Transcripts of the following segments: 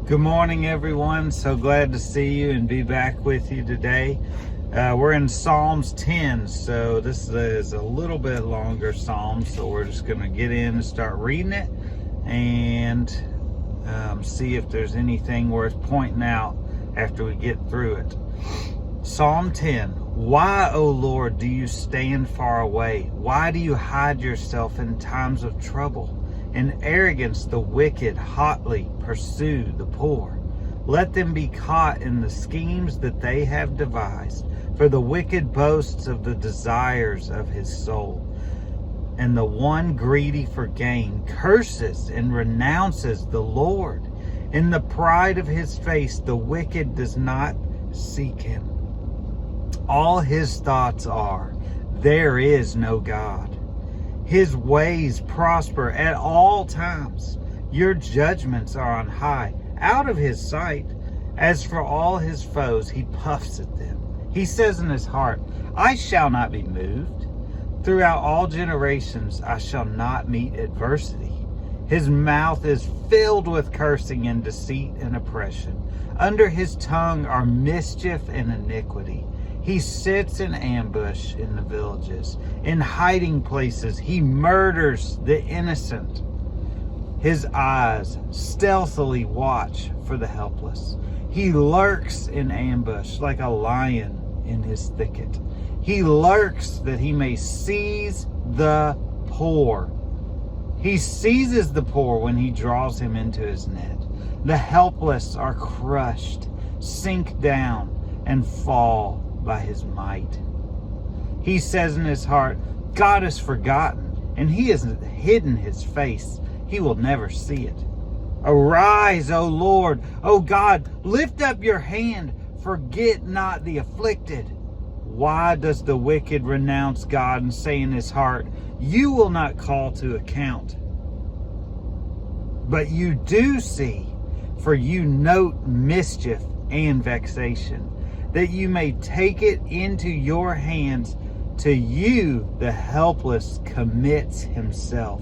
Good morning, everyone. So glad to see you and be back with you today. We're in Psalms 10, so this is a little bit longer psalm, so we're just going to get in and start reading it and see if there's anything worth pointing out after we get through it. Psalm 10. Why, O Lord, do you stand far away? Why do you hide yourself in times of trouble? In arrogance, the wicked hotly pursue the poor. Let them be caught in the schemes that they have devised. For the wicked boasts of the desires of his soul. And the one greedy for gain curses and renounces the Lord. In the pride of his face, the wicked does not seek him. All his thoughts are, there is no God. His ways prosper at all times. Your judgments are on high, out of his sight. As for all his foes, he puffs at them. He says in his heart, I shall not be moved. Throughout all generations, I shall not meet adversity. His mouth is filled with cursing and deceit and oppression. Under his tongue are mischief and iniquity. He sits in ambush in the villages. In hiding places, he murders the innocent. His eyes stealthily watch for the helpless. He lurks in ambush like a lion in his thicket. He lurks that he may seize the poor. He seizes the poor when he draws him into his net. The helpless are crushed, sink down, and fall by his might. He says in his heart, God is forgotten, and he has hidden his face. He will never see it. Arise, O Lord, O God, lift up your hand. Forget not the afflicted. Why does the wicked renounce God and say in his heart, you will not call to account? But you do see, for you note mischief and vexation, that you may take it into your hands. To you the helpless commits himself.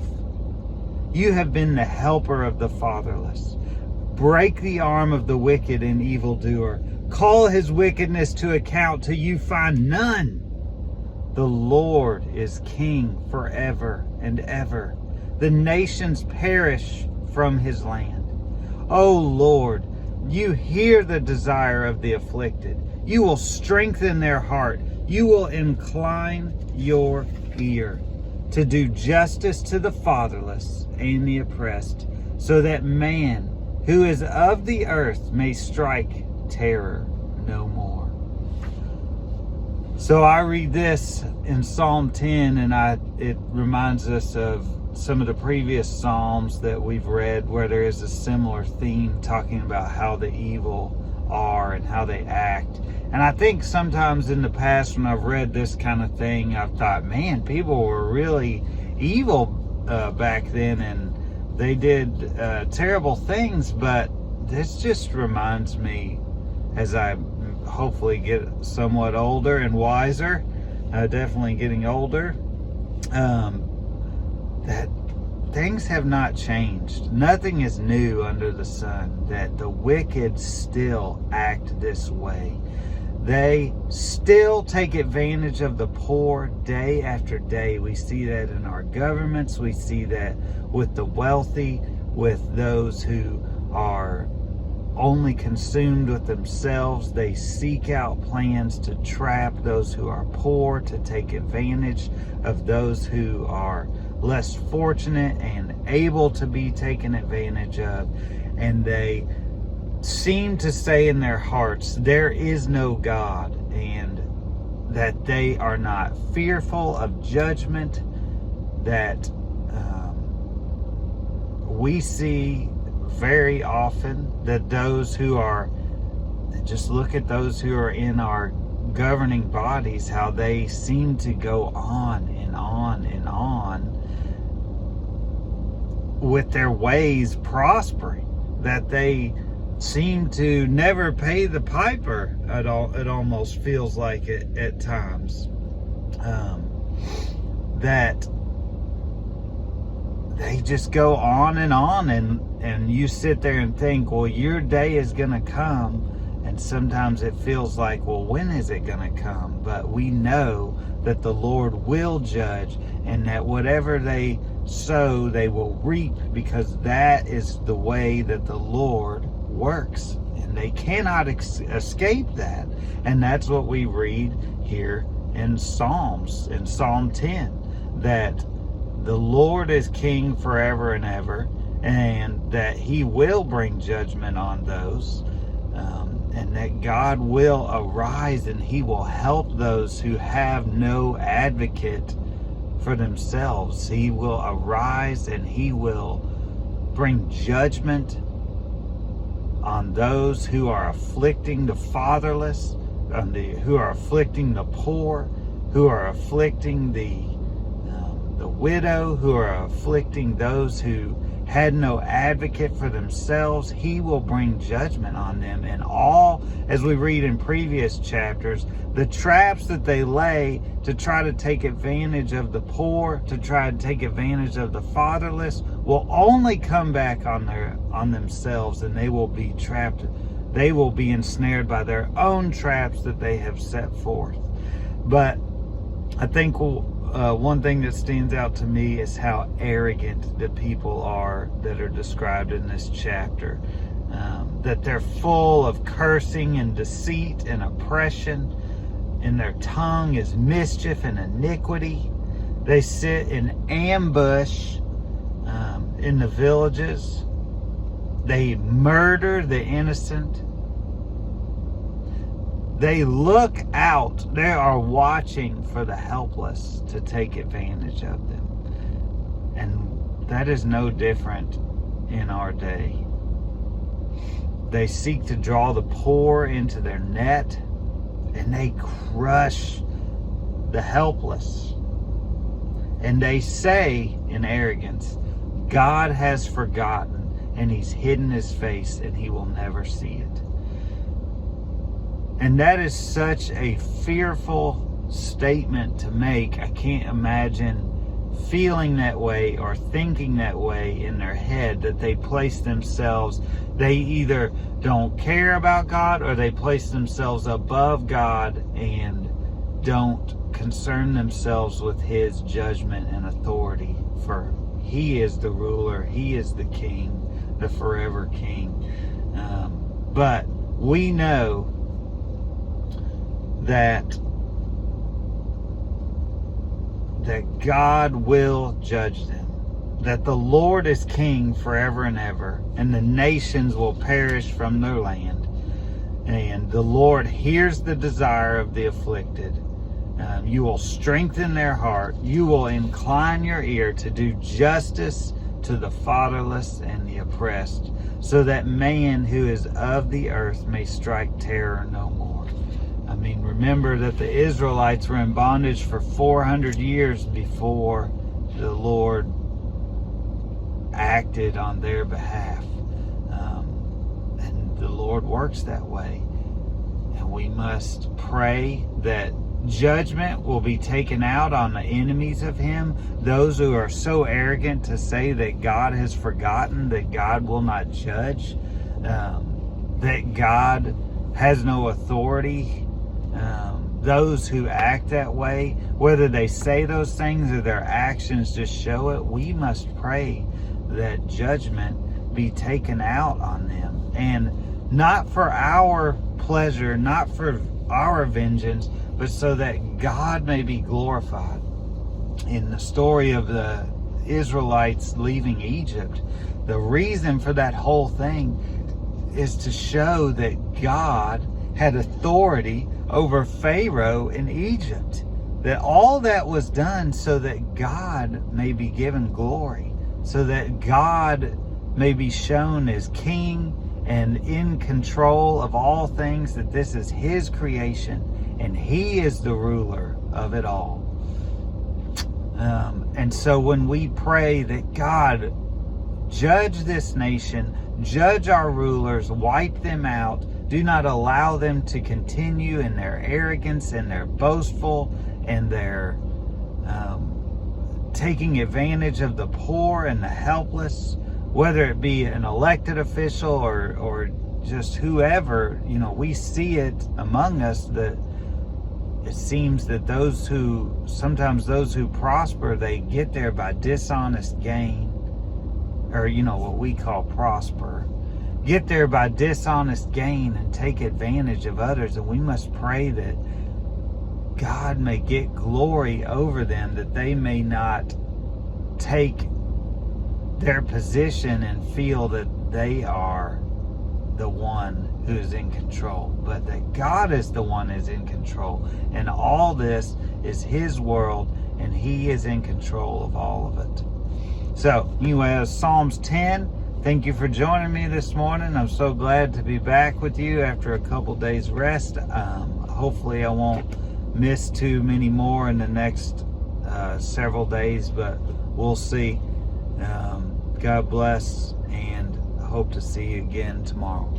You have been the helper of the fatherless. Break the arm of the wicked and evildoer. Call his wickedness to account till you find none. The Lord is king forever and ever. The nations perish from his land. O Lord, you hear the desire of the afflicted. You will strengthen their heart. You will incline your ear to do justice to the fatherless and the oppressed, so that man who is of the earth may strike terror no more. So I read this in Psalm 10, and it reminds us of some of the previous Psalms that we've read where there is a similar theme talking about how the evil are and how they act. And I think sometimes in the past when I've read this kind of thing, I've thought, man, people were really evil back then, and they did terrible things. But this just reminds me, as I hopefully get somewhat older and wiser, definitely getting older, that things have not changed. Nothing is new under the sun, that the wicked still act this way. They still take advantage of the poor day after day. We see that in our governments. We see that with the wealthy, with those who are only consumed with themselves. They seek out plans to trap those who are poor, to take advantage of those who are less fortunate and able to be taken advantage of. And they seem to say in their hearts, there is no God, and that they are not fearful of judgment, that we see very often that those who are, just look at those who are in our governing bodies, how they seem to go on and on and on with their ways prospering, that they seem to never pay the piper at all. It almost feels like it at times. That they just go on, and you sit there and think, well, your day is going to come. And sometimes it feels like, well, when is it going to come? But we know that the Lord will judge, and that whatever they sow, they will reap, because that is the way that the Lord works. And they cannot escape that. And that's what we read here in Psalms, in Psalm 10, that the Lord is king forever and ever, and that he will bring judgment on those, and that God will arise and he will help those who have no advocate for themselves. He will arise and he will bring judgment on those who are afflicting the fatherless, who are afflicting the poor, who are afflicting the widow, who are afflicting those who had no advocate for themselves. He will bring judgment on them. And all, as we read in previous chapters, the traps that they lay to try to take advantage of the poor, to try to take advantage of the fatherless, will only come back on themselves, and they will be trapped. They will be ensnared by their own traps that they have set forth. But I think one thing that stands out to me is how arrogant the people are that are described in this chapter. That they're full of cursing and deceit and oppression. In their tongue is mischief and iniquity. They sit in ambush in the villages. They murder the innocent. They look out. They are watching for the helpless to take advantage of them. And that is no different in our day. They seek to draw the poor into their net, and they crush the helpless. And they say in arrogance, God has forgotten, and he's hidden his face, and he will never see it. And that is such a fearful statement to make. I can't imagine feeling that way or thinking that way in their head, that they place themselves, they either don't care about God or they place themselves above God and don't concern themselves with his judgment and authority. For he is the ruler, he is the king, the forever king. But we know that God will judge them, that the Lord is king forever and ever, and the nations will perish from their land. And the Lord hears the desire of the afflicted. You will strengthen their heart. You will incline your ear to do justice to the fatherless and the oppressed, so that man who is of the earth may strike terror no more. I mean, remember that the Israelites were in bondage for 400 years before the Lord acted on their behalf. And the Lord works that way. And we must pray that judgment will be taken out on the enemies of him, those who are so arrogant to say that God has forgotten, that God will not judge, that God has no authority. Those who act that way, whether they say those things or their actions just show it, we must pray that judgment be taken out on them. And not for our pleasure, not for our vengeance, but so that God may be glorified. In the story of the Israelites leaving Egypt, the reason for that whole thing is to show that God had authority over Pharaoh in Egypt. That all that was done so that God may be given glory, so that God may be shown as king and in control of all things, that this is his creation and he is the ruler of it all. And so when we pray that God judge this nation, judge our rulers, wipe them out, do not allow them to continue in their arrogance and their boastful and their taking advantage of the poor and the helpless, whether it be an elected official or just whoever. We see it among us that it seems that sometimes those who prosper, they get there by dishonest gain, or what we call prosper. Get there by dishonest gain and take advantage of others. And we must pray that God may get glory over them, that they may not take their position and feel that they are the one who's in control, but that God is the one who's in control. And all this is His world, and He is in control of all of it. So anyway, Psalms 10. Thank you for joining me this morning. I'm so glad to be back with you after a couple days rest. Hopefully I won't miss too many more in the next several days, but we'll see. God bless, and I hope to see you again tomorrow.